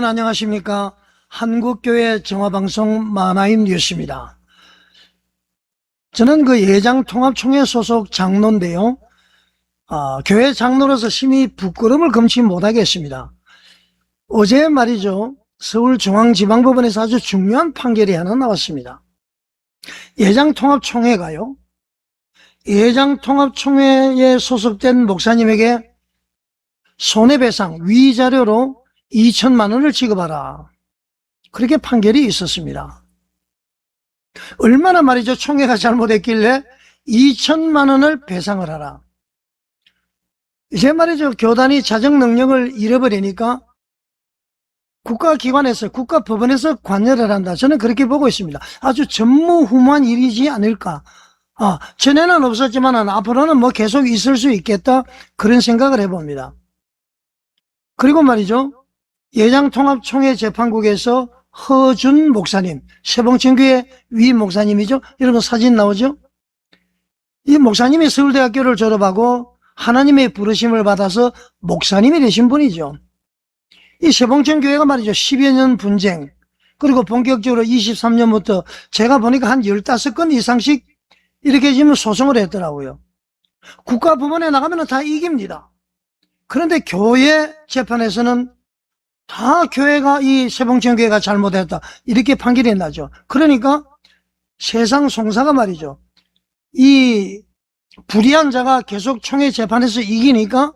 여러분 안녕하십니까? 한국교회 정화방송 마나임 뉴스입니다. 저는 예장통합총회 소속 장로인데요. 교회 장로로서 심히 부끄러움을 금치 못하겠습니다. 어제 말이죠. 서울중앙지방법원에서 아주 중요한 판결이 하나 나왔습니다. 예장통합총회가요. 예장통합총회에 소속된 목사님에게 손해배상 위자료로 2천만 원을 지급하라. 그렇게 판결이 있었습니다. 얼마나 말이죠. 총회가 잘못했길래 2천만 원을 배상을 하라. 이제 말이죠. 교단이 자정 능력을 잃어버리니까 국가기관에서, 국가법원에서 관여를 한다. 저는 그렇게 보고 있습니다. 아주 전무후무한 일이지 않을까. 전에는 없었지만 앞으로는 계속 있을 수 있겠다. 그런 생각을 해봅니다. 그리고 말이죠. 예장통합총회 재판국에서 허준 목사님, 세봉천교회 위 목사님이죠. 여러분 사진 나오죠? 이 목사님이 서울대학교를 졸업하고 하나님의 부르심을 받아서 목사님이 되신 분이죠. 이 세봉천교회가 말이죠. 10여 년 분쟁, 그리고 본격적으로 23년부터 제가 보니까 한 15건 이상씩 이렇게 지금 소송을 했더라고요. 국가법원에 나가면 다 이깁니다. 그런데 교회 재판에서는 다 교회가, 이 세봉천교회가 잘못했다. 이렇게 판결이 나죠. 그러니까 세상 송사가 말이죠. 이 불의한 자가 계속 총회 재판에서 이기니까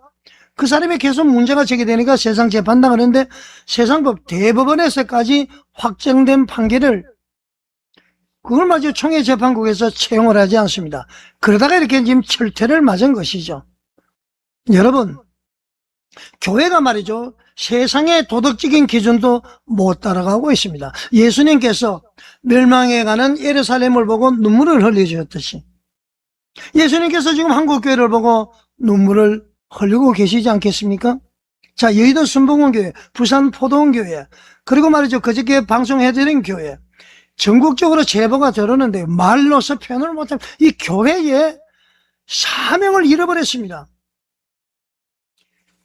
그 사람이 계속 문제가 제기되니까 세상 재판당하는데 세상법 대법원에서까지 확정된 판결을 그걸 마저 총회 재판국에서 채용을 하지 않습니다. 그러다가 이렇게 지금 철퇴를 맞은 것이죠. 여러분, 교회가 말이죠. 세상의 도덕적인 기준도 못 따라가고 있습니다. 예수님께서 멸망해가는 예루살렘을 보고 눈물을 흘려주셨듯이 예수님께서 지금 한국교회를 보고 눈물을 흘리고 계시지 않겠습니까? 자, 여의도 순복음교회, 부산 포도원교회, 그리고 말이죠. 그저께 방송해드린 교회, 전국적으로 제보가 들었는데 말로서 표현을 못하면 이 교회의 사명을 잃어버렸습니다.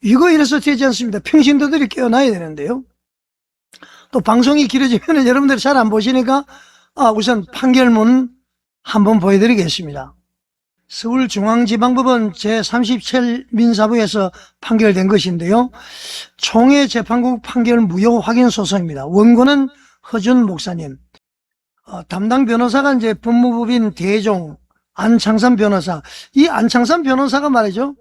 이거 이래서 되지 않습니다. 평신도들이 깨어나야 되는데요. 또 방송이 길어지면 여러분들이 잘 안 보시니까 우선 판결문 한번 보여드리겠습니다. 서울중앙지방법원 제37민사부에서 판결된 것인데요. 총회 재판국 판결 무효 확인 소송입니다. 원고는 허준 목사님, 담당 변호사가 이제 법무법인 대종 안창산 변호사. 이 안창산 변호사가 말이죠.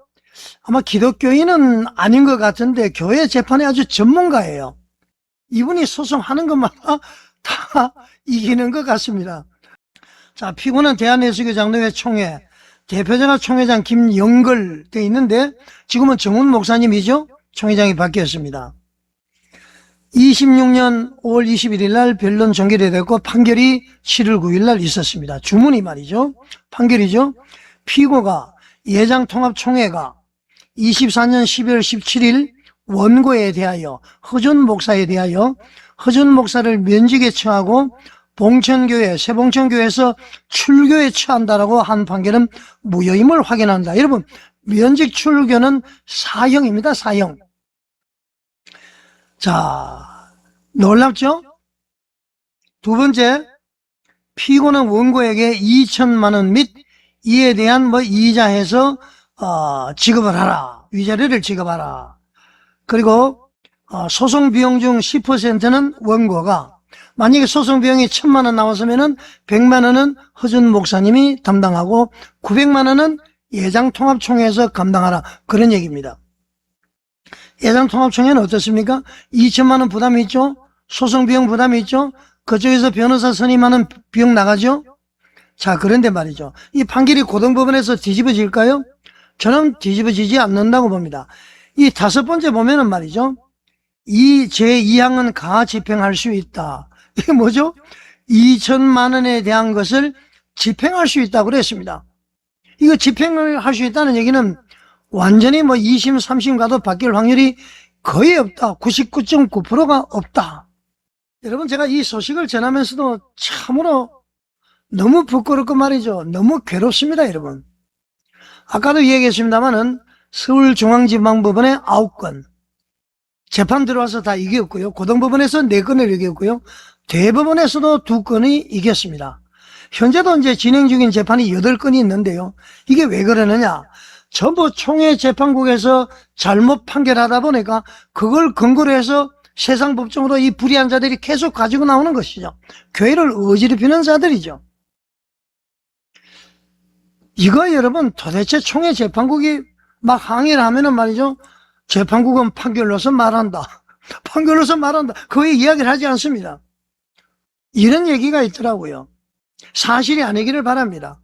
아마 기독교인은 아닌 것 같은데 교회 재판에 아주 전문가예요. 이분이 소송하는 것마다 다 이기는 것 같습니다. 자, 피고는 대한예수교 장로회 총회, 대표자가 총회장 김영걸 돼 있는데 지금은 정훈 목사님이죠. 총회장이 바뀌었습니다. 26년 5월 21일 날 변론 종결이 됐고 판결이 7월 9일 날 있었습니다. 주문이 말이죠. 판결이죠. 피고가 예장통합총회가 24년 12월 17일 원고에 대하여 허준 목사에 대하여 허준 목사를 면직에 처하고 봉천교회, 세봉천교회에서 출교에 처한다라고 한 판결은 무효임을 확인한다. 여러분, 면직 출교는 사형입니다. 사형. 자, 놀랍죠? 두 번째, 피고는 원고에게 2천만 원 및 이에 대한 이자해서 지급을 하라. 위자료를 지급하라. 그리고 소송 비용 중 10%는 원고가, 만약에 소송 비용이 1,000만 원 나왔으면은 100만 원은 허준 목사님이 담당하고 900만 원은 예장통합총회에서 감당하라. 그런 얘기입니다. 예장통합총회는 어떻습니까? 2천만 원 부담이 있죠? 소송 비용 부담이 있죠? 그쪽에서 변호사 선임하는 비용 나가죠? 자, 그런데 말이죠. 이 판결이 고등법원에서 뒤집어질까요? 저는 뒤집어지지 않는다고 봅니다. 이 다섯 번째 보면은 말이죠. 이 제2항은 가집행할 수 있다. 이게 뭐죠? 2천만 원에 대한 것을 집행할 수 있다고 그랬습니다. 이거 집행을 할 수 있다는 얘기는 완전히 2심, 3심 가도 바뀔 확률이 거의 없다. 99.9%가 없다. 여러분, 제가 이 소식을 전하면서도 참으로 너무 부끄럽고 말이죠. 너무 괴롭습니다, 여러분. 아까도 얘기했습니다만은 서울중앙지방법원에 9건, 재판 들어와서 다 이겼고요. 고등법원에서 4건을 이겼고요. 대법원에서도 2건이 이겼습니다. 현재도 이제 진행 중인 재판이 8건이 있는데요. 이게 왜 그러느냐? 전부 총회 재판국에서 잘못 판결하다 보니까 그걸 근거로 해서 세상 법정으로 이 불의한 자들이 계속 가지고 나오는 것이죠. 교회를 어지럽히는 자들이죠. 이거 여러분 도대체 총회 재판국이 막 항의를 하면은 말이죠. 재판국은 판결로서 말한다. 판결로서 말한다. 거의 이야기를 하지 않습니다. 이런 얘기가 있더라고요. 사실이 아니기를 바랍니다.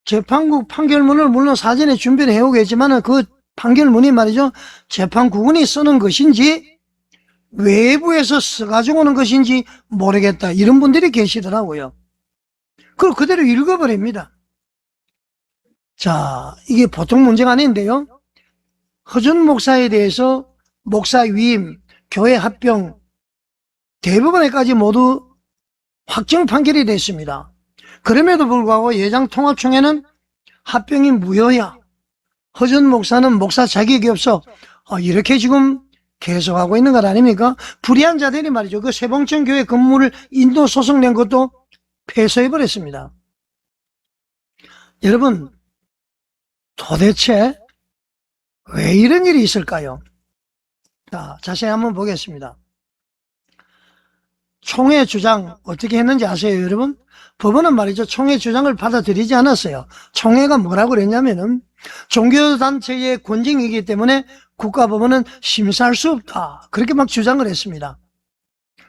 재판국 판결문을 물론 사전에 준비를 해오겠지만 그 판결문이 말이죠. 재판국원이 쓰는 것인지 외부에서 써가지고 오는 것인지 모르겠다. 이런 분들이 계시더라고요. 그걸 그대로 읽어버립니다. 자, 이게 보통 문제가 아닌데요. 허준 목사에 대해서 목사 위임, 교회 합병, 대법원에까지 모두 확정 판결이 됐습니다. 그럼에도 불구하고 예장통합총회는 합병이 무효야. 허준 목사는 목사 자격이 없어. 이렇게 지금 계속하고 있는 것 아닙니까? 불의한 자들이 말이죠. 그 세봉천 교회 건물을 인도 소송 낸 것도 패소해버렸습니다. 여러분, 도대체 왜 이런 일이 있을까요? 자, 자세히 한번 보겠습니다. 총회 주장 어떻게 했는지 아세요, 여러분? 법원은 말이죠. 총회 주장을 받아들이지 않았어요. 총회가 뭐라고 그랬냐면은 종교단체의 권징이기 때문에 국가법원은 심사할 수 없다. 그렇게 막 주장을 했습니다.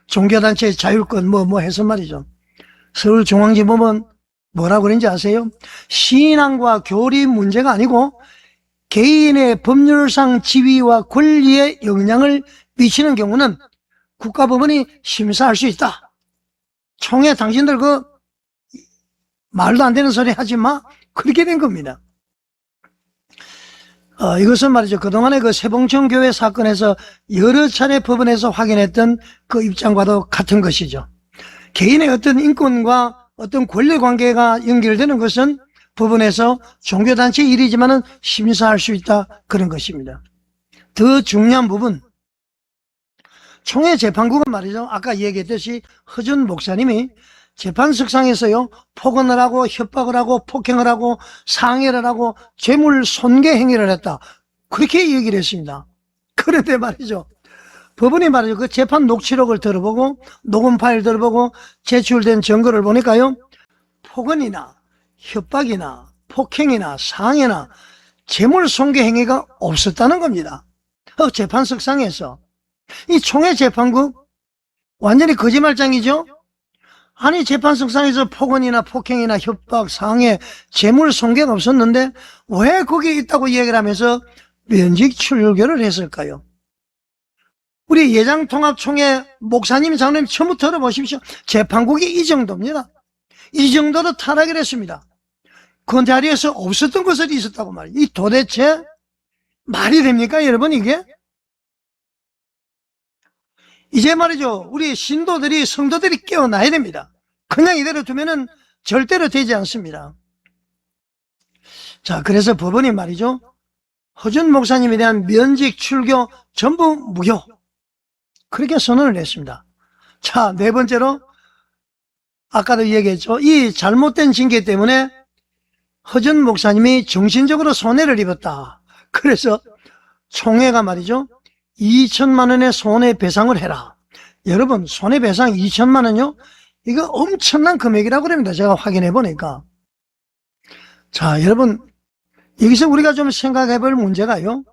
종교단체의 자율권 뭐 해서 말이죠. 서울중앙지법은 뭐라고 그랬는지 아세요? 신앙과 교리 문제가 아니고 개인의 법률상 지위와 권리에 영향을 미치는 경우는 국가법원이 심사할 수 있다. 총회 당신들 그 말도 안 되는 소리 하지 마. 그렇게 된 겁니다. 이것은 말이죠. 그동안의 그 세봉천 교회 사건에서 여러 차례 법원에서 확인했던 그 입장과도 같은 것이죠. 개인의 어떤 인권과 어떤 권리 관계가 연결되는 것은 법원에서 종교단체 일이지만은 심사할 수 있다. 그런 것입니다. 더 중요한 부분. 총회 재판국은 말이죠. 아까 얘기했듯이 허준 목사님이 재판석상에서요, 폭언을 하고 협박을 하고 폭행을 하고 상해를 하고 재물 손괴 행위를 했다. 그렇게 얘기를 했습니다. 그런데 말이죠. 법원이 말이죠. 그 재판 녹취록을 들어보고 녹음 파일 들어보고 제출된 증거를 보니까요. 폭언이나 협박이나 폭행이나 상해나 재물 손괴 행위가 없었다는 겁니다. 재판석상에서. 이 총회 재판국 완전히 거짓말장이죠. 아니 재판석상에서 폭언이나 폭행이나 협박, 상해, 재물 손괴가 없었는데 왜 거기에 있다고 얘기를 하면서 면직 출교를 했을까요? 우리 예장통합총회 목사님, 장로님 전부 들어보십시오. 재판국이 이 정도입니다. 이 정도로 타락을 했습니다. 그 자리에서 없었던 것들이 있었다고 말이에요. 이 도대체 말이 됩니까 여러분 이게? 이제 말이죠. 우리 신도들이 성도들이 깨어나야 됩니다. 그냥 이대로 두면은 절대로 되지 않습니다. 자, 그래서 법원이 말이죠. 허준 목사님에 대한 면직, 출교 전부 무효. 그렇게 선언을 했습니다. 자, 네 번째로 아까도 얘기했죠. 이 잘못된 징계 때문에 허준 목사님이 정신적으로 손해를 입었다. 그래서 총회가 말이죠. 2천만 원의 손해배상을 해라. 여러분 손해배상 2천만 원요? 이거 엄청난 금액이라고 그럽니다. 제가 확인해 보니까. 자, 여러분 여기서 우리가 좀 생각해 볼 문제가요.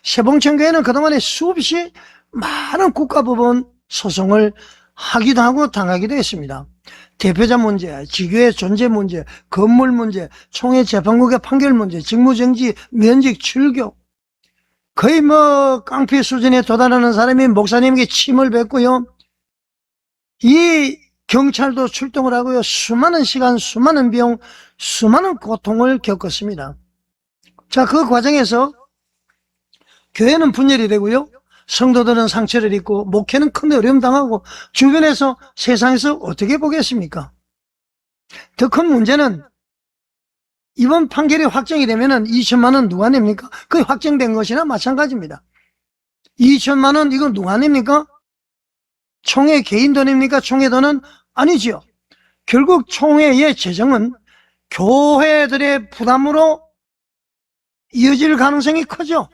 세봉천교회는 그동안에 수없이 많은 국가법원 소송을 하기도 하고 당하기도 했습니다. 대표자 문제, 지교의 존재 문제, 건물 문제, 총회 재판국의 판결 문제, 직무정지, 면직, 출교. 거의 뭐 깡패 수준에 도달하는 사람이 목사님에게 침을 뱉고요. 이 경찰도 출동을 하고요. 수많은 시간, 수많은 비용, 수많은 고통을 겪었습니다. 자, 그 과정에서 교회는 분열이 되고요. 성도들은 상처를 입고 목회는 큰 어려움 당하고 주변에서 세상에서 어떻게 보겠습니까? 더 큰 문제는 이번 판결이 확정이 되면은 2천만 원 누가 냅니까? 그게 확정된 것이나 마찬가지입니다. 2천만 원 이건 누가 냅니까? 총회 개인 돈입니까? 총회 돈은 아니지요. 결국 총회의 재정은 교회들의 부담으로 이어질 가능성이 크죠.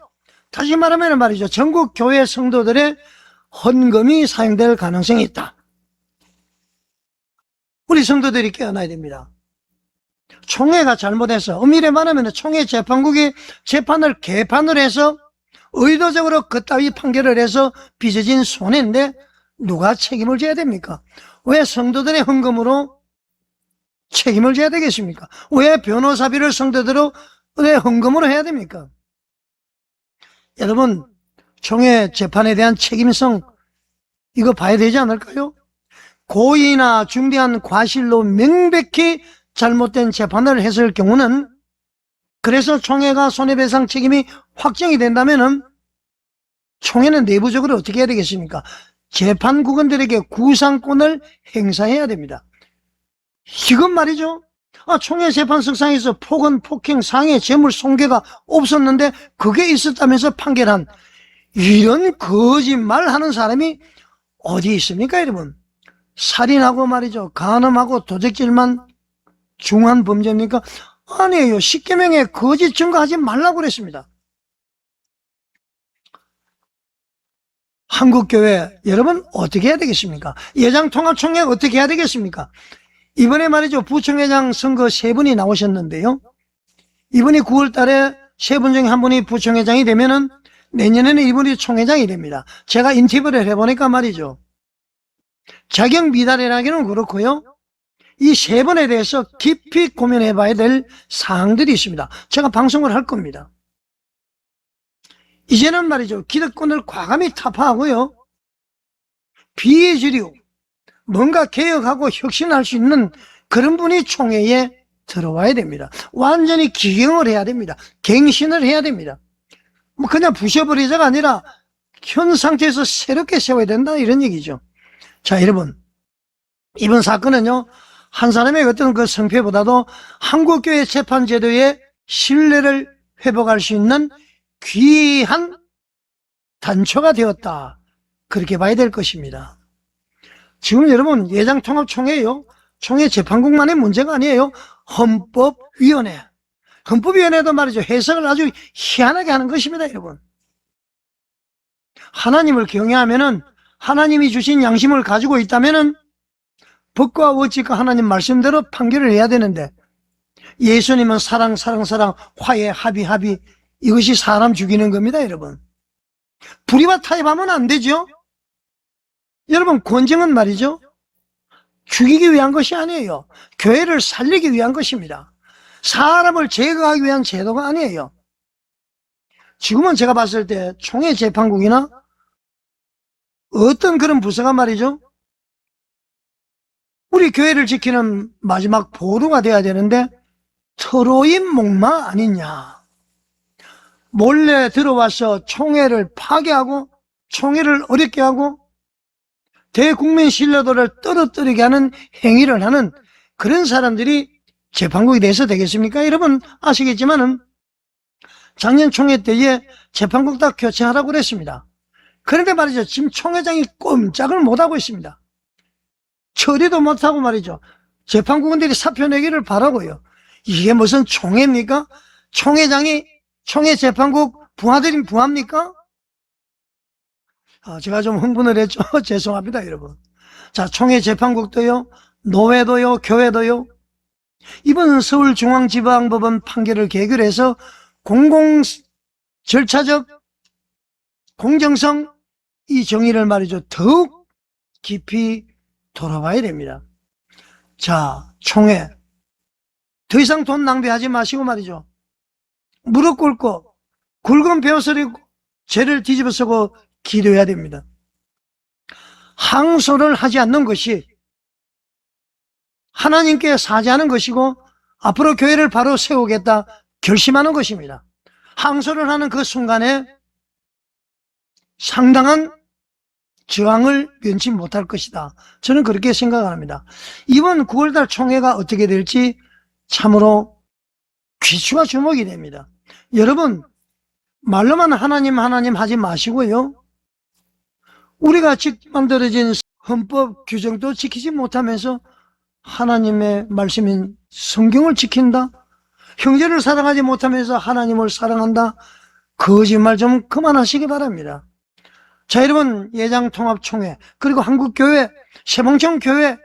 다시 말하면 말이죠. 전국 교회 성도들의 헌금이 사용될 가능성이 있다. 우리 성도들이 깨어나야 됩니다. 총회가 잘못해서, 엄밀히 말하면 총회 재판국이 재판을 개판을 해서 의도적으로 그따위 판결을 해서 빚어진 손해인데 누가 책임을 져야 됩니까? 왜 성도들의 헌금으로 책임을 져야 되겠습니까? 왜 변호사비를 성도들의 헌금으로 해야 됩니까? 여러분, 총회 재판에 대한 책임성 이거 봐야 되지 않을까요? 고의나 중대한 과실로 명백히 잘못된 재판을 했을 경우는, 그래서 총회가 손해배상 책임이 확정이 된다면은 총회는 내부적으로 어떻게 해야 되겠습니까? 재판국원들에게 구상권을 행사해야 됩니다. 이건 말이죠. 총회 재판석상에서 폭언, 폭행, 상해, 재물 손괴가 없었는데 그게 있었다면서 판결한, 이런 거짓말 하는 사람이 어디 있습니까, 여러분? 살인하고 말이죠. 간음하고 도적질만 중한 범죄입니까? 아니에요. 10계명에 거짓 증거하지 말라고 그랬습니다. 한국교회 여러분 어떻게 해야 되겠습니까? 예장통합총회 어떻게 해야 되겠습니까? 이번에 말이죠. 부총회장 선거 3분이 나오셨는데요. 이분이 9월 달에 3분 중에 한 분이 부총회장이 되면은 내년에는 이분이 총회장이 됩니다. 제가 인터뷰를 해보니까 말이죠. 자격 미달이라기는 그렇고요. 이 3분에 대해서 깊이 고민해 봐야 될 사항들이 있습니다. 제가 방송을 할 겁니다. 이제는 말이죠. 기득권을 과감히 타파하고요. 비주류, 뭔가 개혁하고 혁신할 수 있는 그런 분이 총회에 들어와야 됩니다. 완전히 기경을 해야 됩니다. 갱신을 해야 됩니다. 뭐 그냥 부셔버리자가 아니라 현 상태에서 새롭게 세워야 된다 이런 얘기죠. 자, 여러분, 이번 사건은요, 한 사람의 어떤 그 성패보다도 한국교회 재판제도의 신뢰를 회복할 수 있는 귀한 단초가 되었다. 그렇게 봐야 될 것입니다. 지금 여러분, 예장통합총회요, 총회 재판국만의 문제가 아니에요. 헌법위원회. 헌법위원회도 말이죠. 해석을 아주 희한하게 하는 것입니다, 여러분. 하나님을 경외하면은, 하나님이 주신 양심을 가지고 있다면은 법과 원칙과 하나님 말씀대로 판결을 해야 되는데, 예수님은 사랑, 사랑, 사랑, 화해, 합의, 합의, 이것이 사람 죽이는 겁니다, 여러분. 불의와 타협하면 안 되죠. 여러분, 권정은 말이죠, 죽이기 위한 것이 아니에요. 교회를 살리기 위한 것입니다. 사람을 제거하기 위한 제도가 아니에요. 지금은 제가 봤을 때 총회 재판국이나 어떤 그런 부서가 말이죠, 우리 교회를 지키는 마지막 보루가 돼야 되는데 트로이 목마 아니냐. 몰래 들어와서 총회를 파괴하고 총회를 어렵게 하고 대국민 신뢰도를 떨어뜨리게 하는 행위를 하는 그런 사람들이 재판국이 돼서 되겠습니까? 여러분 아시겠지만은 작년 총회 때에 재판국 다 교체하라고 그랬습니다. 그런데 말이죠, 지금 총회장이 꼼짝을 못하고 있습니다. 처리도 못하고 말이죠. 재판국원들이 사표 내기를 바라고요. 이게 무슨 총회입니까? 총회장이 총회 재판국 부하들인 부합니까? 제가 좀 흥분을 했죠. 죄송합니다, 여러분. 자, 총회 재판국도요, 노회도요, 교회도요. 이번 서울중앙지방법원 판결을 계기로 해서 공공 절차적 공정성 이 정의를 말이죠, 더욱 깊이 돌아봐야 됩니다. 자, 총회 더 이상 돈 낭비하지 마시고 말이죠, 무릎 꿇고 굵은 벼슬이 죄를 뒤집어쓰고 기도해야 됩니다. 항소를 하지 않는 것이 하나님께 사죄하는 것이고 앞으로 교회를 바로 세우겠다 결심하는 것입니다. 항소를 하는 그 순간에 상당한 저항을 면치 못할 것이다. 저는 그렇게 생각합니다. 이번 9월달 총회가 어떻게 될지 참으로 귀추가 주목이 됩니다. 여러분, 말로만 하나님 하나님 하지 마시고요, 우리가 직 만들어진 헌법 규정도 지키지 못하면서 하나님의 말씀인 성경을 지킨다? 형제를 사랑하지 못하면서 하나님을 사랑한다? 거짓말 좀 그만하시기 바랍니다. 자, 여러분, 예장통합총회, 그리고 한국교회, 세봉청교회,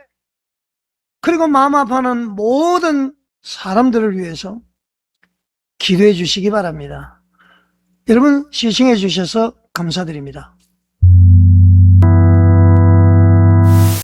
그리고 마음 아파하는 모든 사람들을 위해서 기도해 주시기 바랍니다. 여러분, 시청해 주셔서 감사드립니다.